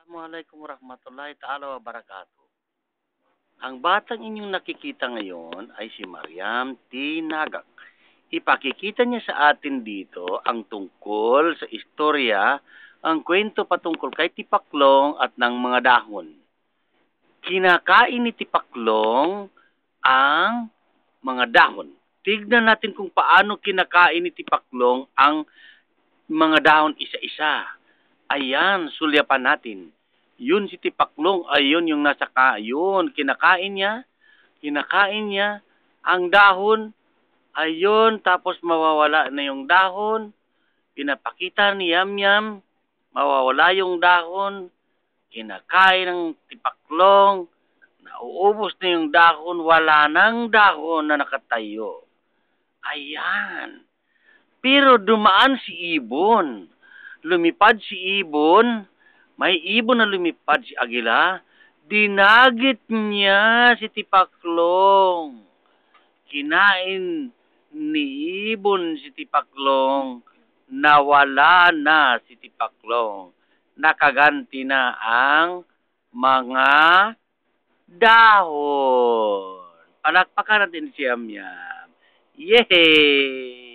Assalamualaikum warahmatullahi ta'ala wabarakatuh. Ang batang inyong nakikita ngayon ay si Mariam Tinagak. Ipakikita niya sa atin dito ang tungkol sa istorya, ang kwento patungkol kay Tipaklong at ng mga dahon. Kinakain ni Tipaklong ang mga dahon. Tignan natin kung paano kinakain ni Tipaklong ang mga dahon isa-isa. Ayan, sulyapan natin. Yun si Tipaklong, ayun yung nasa yun, kinakain niya ang dahon, ayun, tapos mawawala na yung dahon, pinapakita ni Yamyam, mawawala yung dahon, kinakain ng Tipaklong, nauubos na yung dahon, wala nang dahon na nakatayo. Ayan. Pero dumaan si Ibon. Lumipad si Ibon, may ibon na lumipad si Agila, dinagit niya si Tipaklong. Kinain ni Ibon si Tipaklong, nawala na si Tipaklong. Nakaganti na ang mga dahon. Palakpakan natin si Yamyam. Yay!